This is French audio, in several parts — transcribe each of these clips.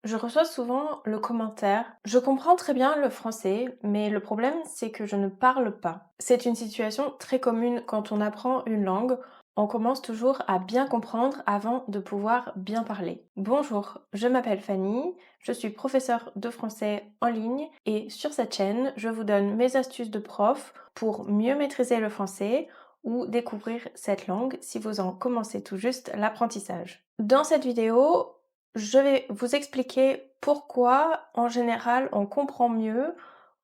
Je reçois souvent le commentaire: «Je comprends très bien le français, mais le problème, c'est que je ne parle pas». C'est une situation très commune quand on apprend une langue. On commence toujours à bien comprendre avant de pouvoir bien parler. Bonjour, je m'appelle Fanny, je suis professeure de français en ligne et sur cette chaîne, je vous donne mes astuces de prof pour mieux maîtriser le français ou découvrir cette langue si vous en commencez tout juste l'apprentissage. Dans cette vidéo, je vais vous expliquer pourquoi, en général, on comprend mieux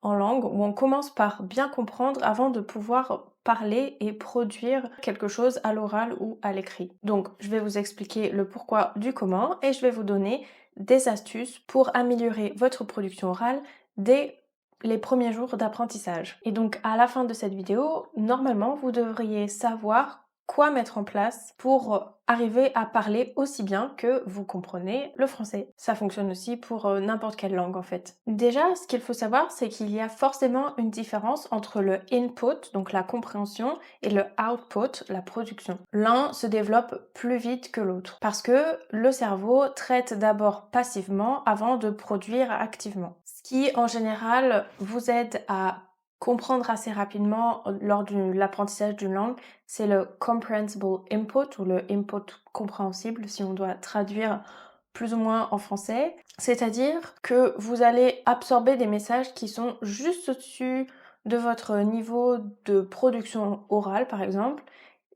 en langue ou on commence par bien comprendre avant de pouvoir parler et produire quelque chose à l'oral ou à l'écrit. Donc, je vais vous expliquer le pourquoi du comment et je vais vous donner des astuces pour améliorer votre production orale dès les premiers jours d'apprentissage. Et donc, à la fin de cette vidéo, normalement, vous devriez savoir quoi mettre en place pour arriver à parler aussi bien que vous comprenez le français. Ça fonctionne aussi pour n'importe quelle langue en fait. Déjà, ce qu'il faut savoir, c'est qu'il y a forcément une différence entre le input, donc la compréhension, et le output, la production. L'un se développe plus vite que l'autre parce que le cerveau traite d'abord passivement avant de produire activement. Ce qui, en général, vous aide à comprendre assez rapidement lors de l'apprentissage d'une langue, c'est le comprehensible input ou le input compréhensible si on doit traduire plus ou moins en français. C'est-à-dire que vous allez absorber des messages qui sont juste au-dessus de votre niveau de production orale par exemple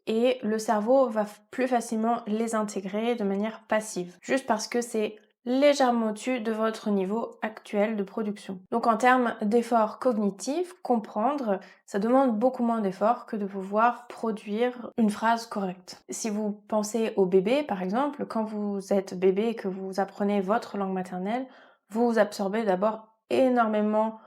et le cerveau va plus facilement les intégrer de manière passive, juste parce que c'est légèrement au-dessus de votre niveau actuel de production. Donc en termes d'efforts cognitifs, comprendre, ça demande beaucoup moins d'efforts que de pouvoir produire une phrase correcte. Si vous pensez au bébé, par exemple, quand vous êtes bébé et que vous apprenez votre langue maternelle, vous absorbez d'abord énormément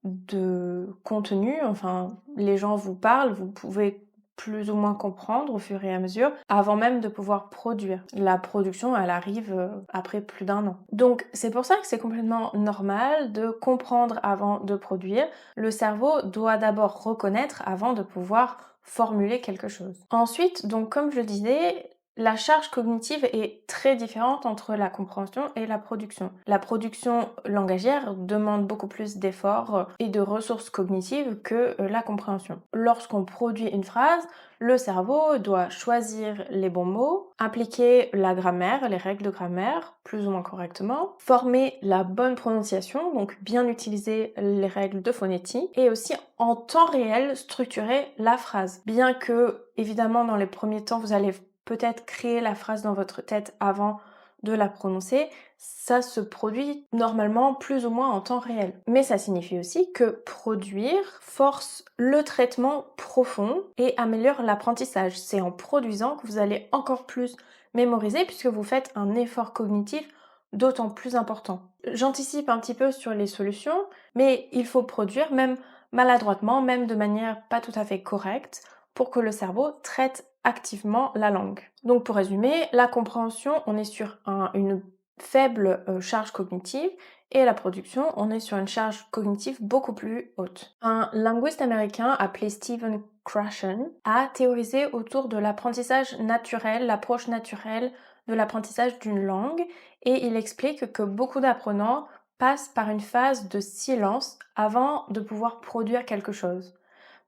de contenu, enfin les gens vous parlent, vous pouvez plus ou moins comprendre au fur et à mesure, avant même de pouvoir produire. La production, elle arrive après plus d'un an. Donc c'est pour ça que c'est complètement normal de comprendre avant de produire. Le cerveau doit d'abord reconnaître avant de pouvoir formuler quelque chose. Ensuite, donc comme je le disais, la charge cognitive est très différente entre la compréhension et la production. La production langagière demande beaucoup plus d'efforts et de ressources cognitives que la compréhension. Lorsqu'on produit une phrase, le cerveau doit choisir les bons mots, appliquer la grammaire, les règles de grammaire, plus ou moins correctement, former la bonne prononciation, donc bien utiliser les règles de phonétique, et aussi en temps réel structurer la phrase. Bien que, évidemment, dans les premiers temps, vous allez peut-être créer la phrase dans votre tête avant de la prononcer, ça se produit normalement plus ou moins en temps réel. Mais ça signifie aussi que produire force le traitement profond et améliore l'apprentissage. C'est en produisant que vous allez encore plus mémoriser puisque vous faites un effort cognitif d'autant plus important. J'anticipe un petit peu sur les solutions, mais il faut produire même maladroitement, même de manière pas tout à fait correcte, pour que le cerveau traite activement la langue. Donc pour résumer, la compréhension, on est sur une faible charge cognitive et la production, on est sur une charge cognitive beaucoup plus haute. Un linguiste américain appelé Stephen Krashen a théorisé autour de l'apprentissage naturel, l'approche naturelle de l'apprentissage d'une langue et il explique que beaucoup d'apprenants passent par une phase de silence avant de pouvoir produire quelque chose.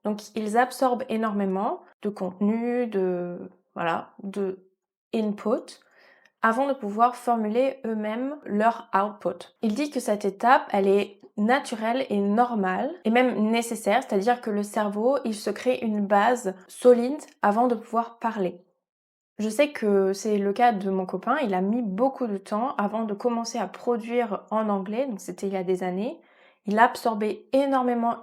Donc ils absorbent énormément de contenu, de input avant de pouvoir formuler eux-mêmes leur output. Il dit que cette étape, elle est naturelle et normale et même nécessaire, c'est-à-dire que le cerveau, il se crée une base solide avant de pouvoir parler. Je sais que c'est le cas de mon copain, il a mis beaucoup de temps avant de commencer à produire en anglais, donc c'était il y a des années. Il a absorbé énormément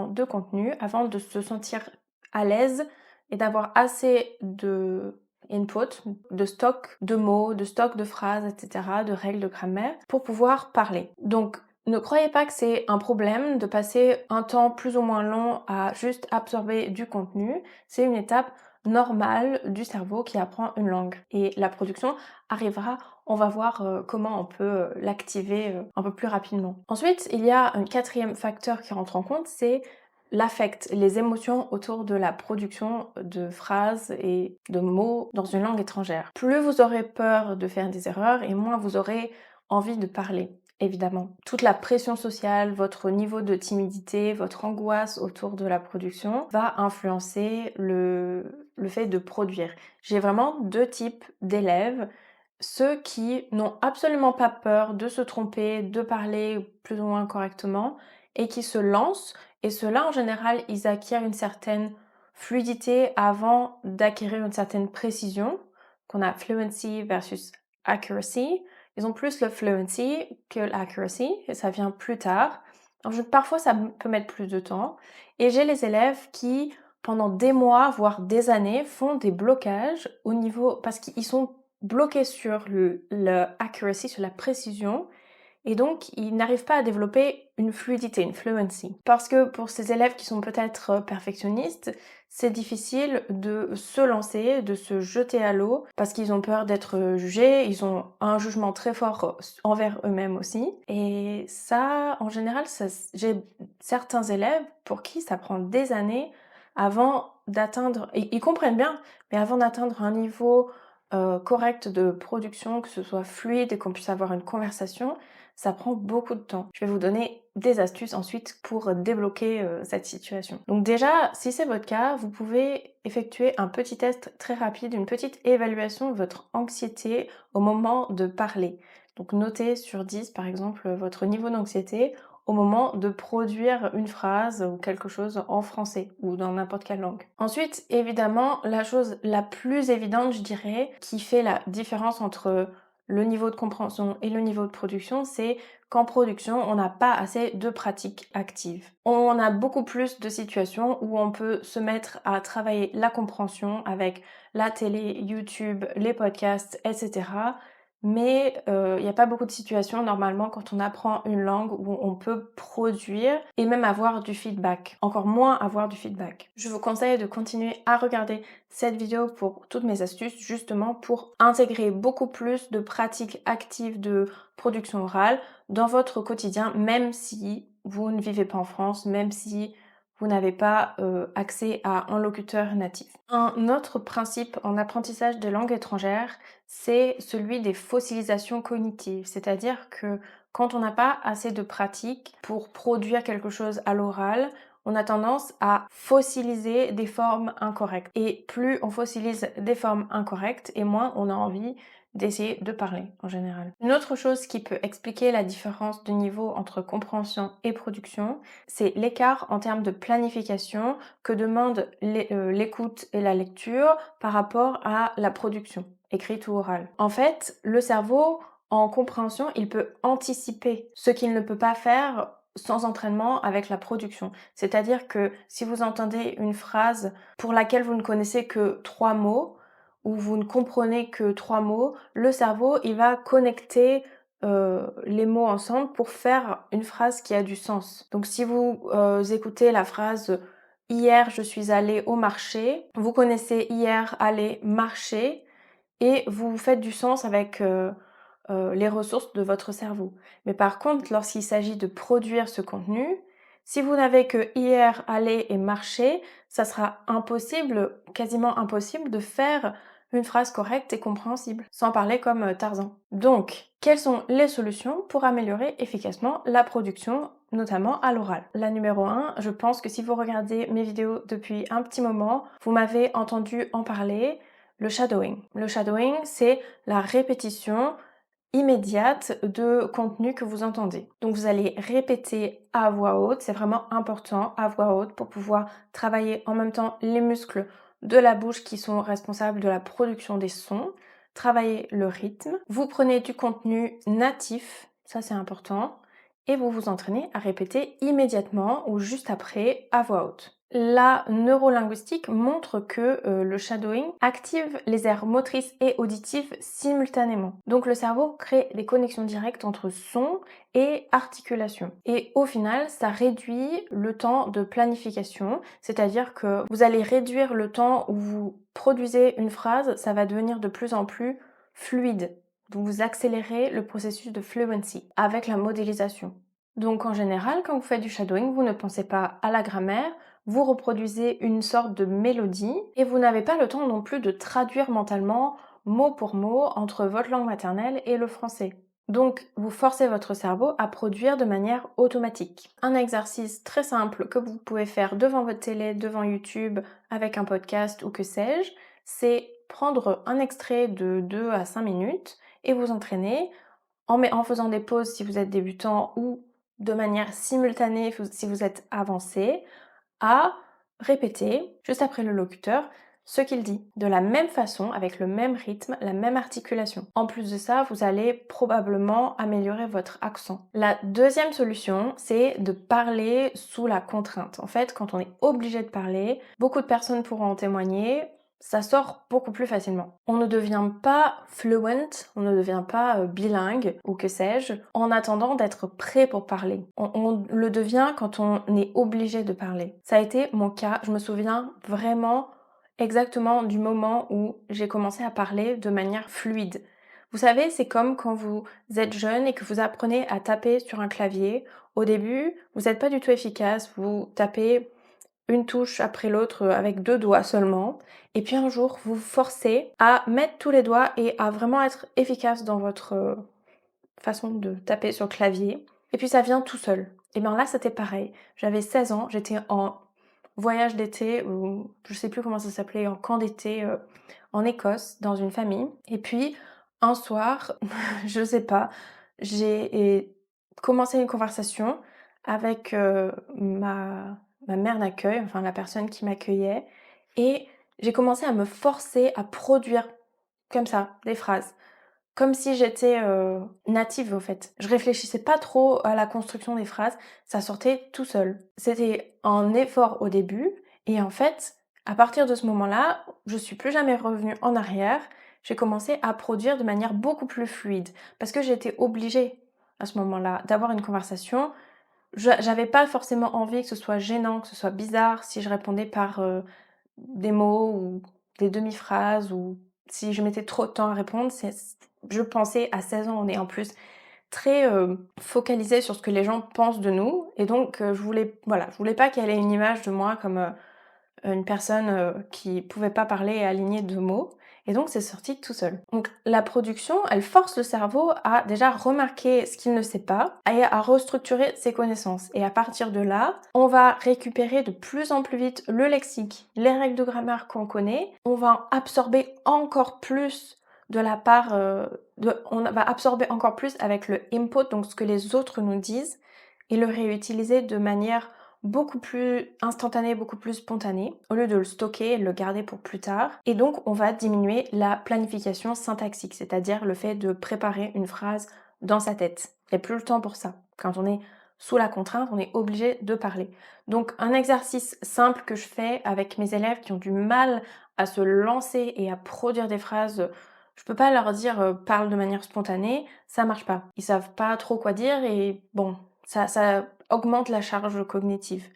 de contenu avant de se sentir à l'aise et d'avoir assez de input, de stock de mots, de stock de phrases, etc., de règles de grammaire pour pouvoir parler. Donc, ne croyez pas que c'est un problème de passer un temps plus ou moins long à juste absorber du contenu. C'est une étape normale du cerveau qui apprend une langue. Et la production arrivera, on va voir comment on peut l'activer un peu plus rapidement. Ensuite, il y a un quatrième facteur qui rentre en compte, c'est l'affect, les émotions autour de la production de phrases et de mots dans une langue étrangère. Plus vous aurez peur de faire des erreurs et moins vous aurez envie de parler. évidemment. Toute la pression sociale, votre niveau de timidité, votre angoisse autour de la production va influencer le fait de produire. J'ai vraiment 2 types d'élèves. Ceux qui n'ont absolument pas peur de se tromper, de parler plus ou moins correctement et qui se lancent, et ceux-là, en général, ils acquièrent une certaine fluidité avant d'acquérir une certaine précision, qu'on a fluency versus accuracy. Ils ont plus le fluency que l'accuracy et ça vient plus tard. Parfois, ça peut mettre plus de temps. Et j'ai les élèves qui, pendant des mois, voire des années, font des blocages au niveau parce qu'ils sont bloqués sur le accuracy, sur la précision, et donc ils n'arrivent pas à développer une fluidité, une fluency. Parce que pour ces élèves qui sont peut-être perfectionnistes, c'est difficile de se lancer, de se jeter à l'eau, parce qu'ils ont peur d'être jugés, ils ont un jugement très fort envers eux-mêmes aussi. Et ça, en général, j'ai certains élèves pour qui ça prend des années avant d'atteindre, ils comprennent bien, mais avant d'atteindre un niveau correct de production, que ce soit fluide et qu'on puisse avoir une conversation, ça prend beaucoup de temps. Je vais vous donner des astuces ensuite pour débloquer cette situation. Donc déjà, si c'est votre cas, vous pouvez effectuer un petit test très rapide, une petite évaluation de votre anxiété au moment de parler. Donc notez sur 10 par exemple votre niveau d'anxiété au moment de produire une phrase ou quelque chose en français ou dans n'importe quelle langue. Ensuite, évidemment, la chose la plus évidente, je dirais, qui fait la différence entre le niveau de compréhension et le niveau de production, c'est qu'en production, on n'a pas assez de pratiques actives. On a beaucoup plus de situations où on peut se mettre à travailler la compréhension avec la télé, YouTube, les podcasts, etc. Mais il n'y a pas beaucoup de situations normalement quand on apprend une langue où on peut produire et même avoir du feedback. Encore moins avoir du feedback. Je vous conseille de continuer à regarder cette vidéo pour toutes mes astuces, justement pour intégrer beaucoup plus de pratiques actives de production orale dans votre quotidien, même si vous ne vivez pas en France, même si vous n'avez pas accès à un locuteur natif. Un autre principe en apprentissage de langue étrangère, c'est celui des fossilisations cognitives, c'est-à-dire que quand on n'a pas assez de pratique pour produire quelque chose à l'oral, on a tendance à fossiliser des formes incorrectes. Et plus on fossilise des formes incorrectes, et moins on a envie d'essayer de parler en général. Une autre chose qui peut expliquer la différence de niveau entre compréhension et production, c'est l'écart en termes de planification que demandent l'écoute et la lecture par rapport à la production, écrite ou orale. En fait, le cerveau, en compréhension, il peut anticiper ce qu'il ne peut pas faire sans entraînement avec la production. C'est-à-dire que si vous entendez une phrase pour laquelle vous ne connaissez que 3 mots, ou vous ne comprenez que 3 mots, le cerveau, il va connecter les mots ensemble pour faire une phrase qui a du sens. Donc si vous écoutez la phrase hier je suis allée au marché, vous connaissez hier aller marcher et vous faites du sens avec les ressources de votre cerveau. Mais par contre, lorsqu'il s'agit de produire ce contenu, si vous n'avez que hier aller et marcher, ça sera impossible, quasiment impossible de faire une phrase correcte et compréhensible, sans parler comme Tarzan. Donc, quelles sont les solutions pour améliorer efficacement la production, notamment à l'oral? La numéro 1, je pense que si vous regardez mes vidéos depuis un petit moment, vous m'avez entendu en parler, le shadowing. Le shadowing, c'est la répétition immédiate de contenu que vous entendez. Donc vous allez répéter à voix haute, c'est vraiment important à voix haute pour pouvoir travailler en même temps les muscles de la bouche qui sont responsables de la production des sons, travailler le rythme. Vous prenez du contenu natif, ça c'est important, et vous vous entraînez à répéter immédiatement ou juste après à voix haute. La neurolinguistique montre que le shadowing active les aires motrices et auditives simultanément. Donc le cerveau crée des connexions directes entre son et articulation. Et au final, ça réduit le temps de planification, c'est-à-dire que vous allez réduire le temps où vous produisez une phrase, ça va devenir de plus en plus fluide. Donc vous accélérez le processus de fluency avec la modélisation. Donc en général, quand vous faites du shadowing, vous ne pensez pas à la grammaire, vous reproduisez une sorte de mélodie et vous n'avez pas le temps non plus de traduire mentalement mot pour mot entre votre langue maternelle et le français. Donc, vous forcez votre cerveau à produire de manière automatique. Un exercice très simple que vous pouvez faire devant votre télé, devant YouTube, avec un podcast ou que sais-je, c'est prendre un extrait de 2 à 5 minutes et vous entraîner en faisant des pauses si vous êtes débutant ou de manière simultanée si vous êtes avancé, à répéter, juste après le locuteur, ce qu'il dit, de la même façon, avec le même rythme, la même articulation. En plus de ça, vous allez probablement améliorer votre accent. La deuxième solution, c'est de parler sous la contrainte. En fait, quand on est obligé de parler, beaucoup de personnes pourront en témoigner, ça sort beaucoup plus facilement. On ne devient pas fluent, on ne devient pas bilingue ou que sais-je, en attendant d'être prêt pour parler. On le devient quand on est obligé de parler. Ça a été mon cas, je me souviens vraiment exactement du moment où j'ai commencé à parler de manière fluide. Vous savez, c'est comme quand vous êtes jeune et que vous apprenez à taper sur un clavier. Au début, vous n'êtes pas du tout efficace, vous tapez une touche après l'autre avec 2 doigts seulement. Et puis un jour, vous vous forcez à mettre tous les doigts et à vraiment être efficace dans votre façon de taper sur le clavier. Et puis ça vient tout seul. Et bien là, c'était pareil. J'avais 16 ans, j'étais en voyage d'été, ou je sais plus comment ça s'appelait, en camp d'été en Écosse, dans une famille. Et puis un soir, je sais pas, j'ai commencé une conversation avec ma mère d'accueil, enfin la personne qui m'accueillait, et j'ai commencé à me forcer à produire comme ça des phrases. Comme si j'étais native, au fait. Je réfléchissais pas trop à la construction des phrases, ça sortait tout seul. C'était un effort au début et en fait, à partir de ce moment-là, je suis plus jamais revenue en arrière. J'ai commencé à produire de manière beaucoup plus fluide parce que j'étais obligée à ce moment-là d'avoir une conversation. J'avais pas forcément envie que ce soit gênant, que ce soit bizarre si je répondais par des mots ou des demi-phrases ou si je mettais trop de temps à répondre. Je pensais à 16 ans, on est en plus très focalisé sur ce que les gens pensent de nous et donc je voulais pas qu'elle ait une image de moi comme une personne qui pouvait pas parler et aligner 2 mots et donc c'est sorti tout seul. Donc la production, elle force le cerveau à déjà remarquer ce qu'il ne sait pas et à restructurer ses connaissances. Et à partir de là, on va récupérer de plus en plus vite le lexique, les règles de grammaire qu'on connaît. On va absorber encore plus de la part on va absorber encore plus avec le input, donc ce que les autres nous disent, et le réutiliser de manière beaucoup plus instantané, beaucoup plus spontané, au lieu de le stocker et le garder pour plus tard. Et donc, on va diminuer la planification syntaxique, c'est-à-dire le fait de préparer une phrase dans sa tête. Il n'y a plus le temps pour ça. Quand on est sous la contrainte, on est obligé de parler. Donc, un exercice simple que je fais avec mes élèves qui ont du mal à se lancer et à produire des phrases, je peux pas leur dire parle de manière spontanée, ça marche pas. Ils savent pas trop quoi dire et bon, ça augmente la charge cognitive.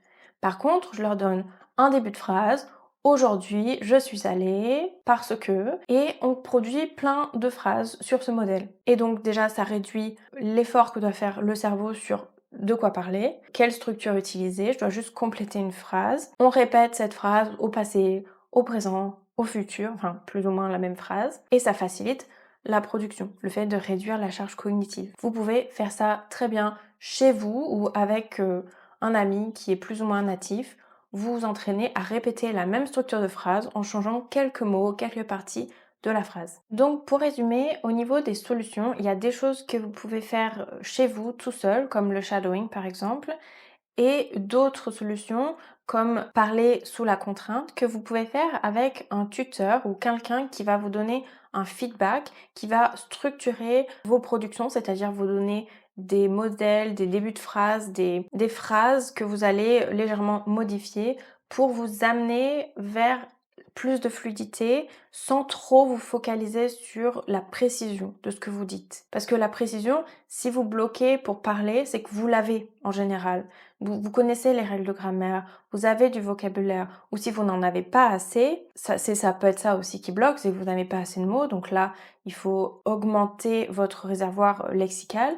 Par contre, je leur donne un début de phrase. Aujourd'hui, je suis allée parce que, et on produit plein de phrases sur ce modèle. Et donc déjà, ça réduit l'effort que doit faire le cerveau sur de quoi parler, quelle structure utiliser, je dois juste compléter une phrase. On répète cette phrase au passé, au présent, au futur, enfin plus ou moins la même phrase, et ça facilite la production, le fait de réduire la charge cognitive. Vous pouvez faire ça très bien chez vous ou avec un ami qui est plus ou moins natif. Vous vous entraînez à répéter la même structure de phrase en changeant quelques mots, quelques parties de la phrase. Donc pour résumer, au niveau des solutions, il y a des choses que vous pouvez faire chez vous tout seul, comme le shadowing par exemple, et d'autres solutions comme parler sous la contrainte que vous pouvez faire avec un tuteur ou quelqu'un qui va vous donner un feedback, qui va structurer vos productions, c'est-à-dire vous donner des modèles, des débuts de phrases, des phrases que vous allez légèrement modifier pour vous amener vers plus de fluidité sans trop vous focaliser sur la précision de ce que vous dites. Parce que la précision, si vous bloquez pour parler, c'est que vous l'avez en général. Vous connaissez les règles de grammaire, vous avez du vocabulaire, ou si vous n'en avez pas assez, ça peut être ça aussi qui bloque, c'est que vous n'avez pas assez de mots, donc là, il faut augmenter votre réservoir lexical,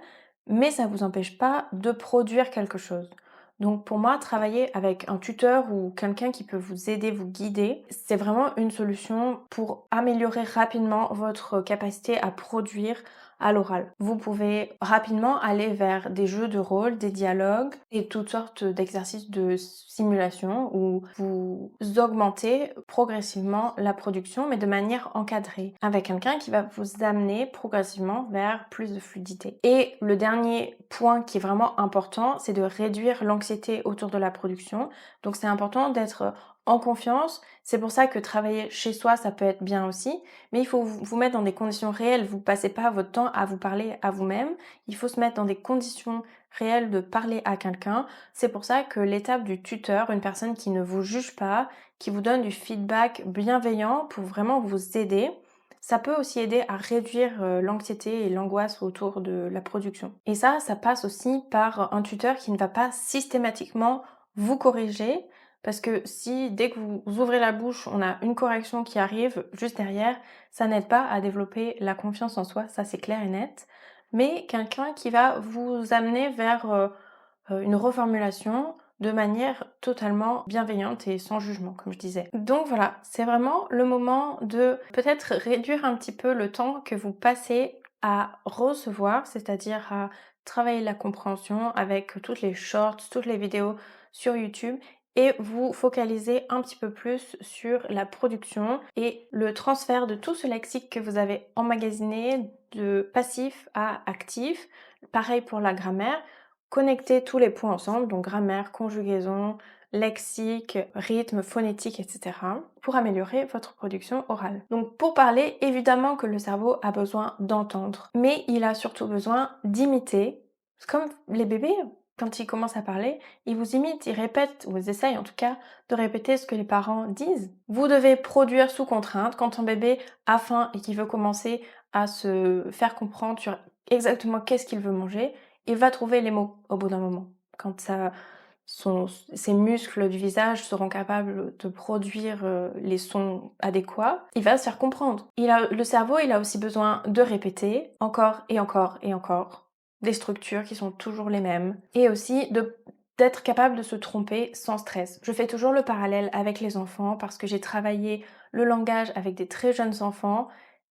mais ça ne vous empêche pas de produire quelque chose. Donc pour moi, travailler avec un tuteur ou quelqu'un qui peut vous aider, vous guider, c'est vraiment une solution pour améliorer rapidement votre capacité à produire à l'oral. Vous pouvez rapidement aller vers des jeux de rôle, des dialogues et toutes sortes d'exercices de simulation où vous augmentez progressivement la production, mais de manière encadrée, avec quelqu'un qui va vous amener progressivement vers plus de fluidité. Et le dernier point qui est vraiment important, c'est de réduire l'anxiété autour de la production. Donc c'est important d'être en confiance. C'est pour ça que travailler chez soi, ça peut être bien aussi, mais il faut vous mettre dans des conditions réelles. Vous passez pas votre temps à vous parler à vous-même. Il faut se mettre dans des conditions réelles de parler à quelqu'un. C'est pour ça que l'étape du tuteur, une personne qui ne vous juge pas, qui vous donne du feedback bienveillant pour vraiment vous aider, ça peut aussi aider à réduire l'anxiété et l'angoisse autour de la production. Et ça passe aussi par un tuteur qui ne va pas systématiquement vous corriger, parce que si dès que vous ouvrez la bouche, on a une correction qui arrive juste derrière, ça n'aide pas à développer la confiance en soi, ça c'est clair et net. Mais quelqu'un qui va vous amener vers une reformulation de manière totalement bienveillante et sans jugement, comme je disais. Donc voilà, c'est vraiment le moment de peut-être réduire un petit peu le temps que vous passez à recevoir, c'est-à-dire à travailler la compréhension avec toutes les shorts, toutes les vidéos sur YouTube et vous focaliser un petit peu plus sur la production et le transfert de tout ce lexique que vous avez emmagasiné de passif à actif. Pareil pour la grammaire. Connecter tous les points ensemble, donc grammaire, conjugaison, lexique, rythme, phonétique, etc. pour améliorer votre production orale. Donc pour parler, évidemment que le cerveau a besoin d'entendre, mais il a surtout besoin d'imiter. C'est comme les bébés, quand ils commencent à parler, ils vous imitent, ils répètent, ou ils essayent en tout cas, de répéter ce que les parents disent. Vous devez produire sous contrainte quand un bébé a faim et qu'il veut commencer à se faire comprendre sur exactement qu'est-ce qu'il veut manger. Il va trouver les mots au bout d'un moment. Quand ses muscles du visage seront capables de produire les sons adéquats, il va se faire comprendre. Le cerveau, il a aussi besoin de répéter encore et encore et encore des structures qui sont toujours les mêmes et aussi d'être capable de se tromper sans stress. Je fais toujours le parallèle avec les enfants parce que j'ai travaillé le langage avec des très jeunes enfants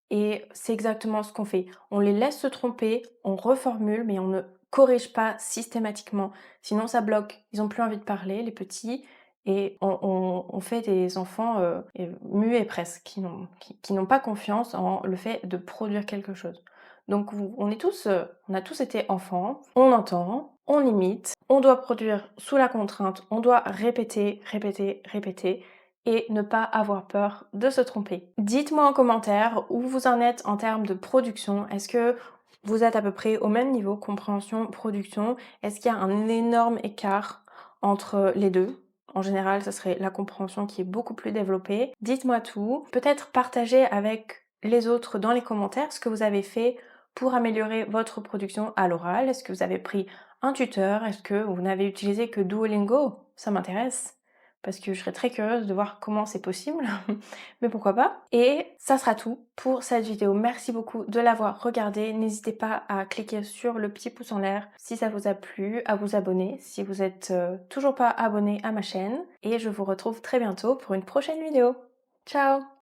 et c'est exactement ce qu'on fait. On les laisse se tromper, on reformule, mais on ne corrige pas systématiquement. Sinon, ça bloque. Ils ont plus envie de parler, les petits, et on fait des enfants muets presque, qui n'ont pas confiance en le fait de produire quelque chose. Donc, on a tous été enfants, on entend, on imite, on doit produire sous la contrainte, on doit répéter, répéter, répéter et ne pas avoir peur de se tromper. Dites-moi en commentaire où vous en êtes en termes de production. Est-ce que vous êtes à peu près au même niveau, compréhension, production? Est-ce qu'il y a un énorme écart entre les deux? En général, ce serait la compréhension qui est beaucoup plus développée. Dites-moi tout. Peut-être partagez avec les autres dans les commentaires ce que vous avez fait pour améliorer votre production à l'oral. Est-ce que vous avez pris un tuteur? Est-ce que vous n'avez utilisé que Duolingo? Ça m'intéresse parce que je serais très curieuse de voir comment c'est possible, mais pourquoi pas. Et ça sera tout pour cette vidéo. Merci beaucoup de l'avoir regardée. N'hésitez pas à cliquer sur le petit pouce en l'air si ça vous a plu, à vous abonner si vous êtes toujours pas abonné à ma chaîne. Et je vous retrouve très bientôt pour une prochaine vidéo. Ciao!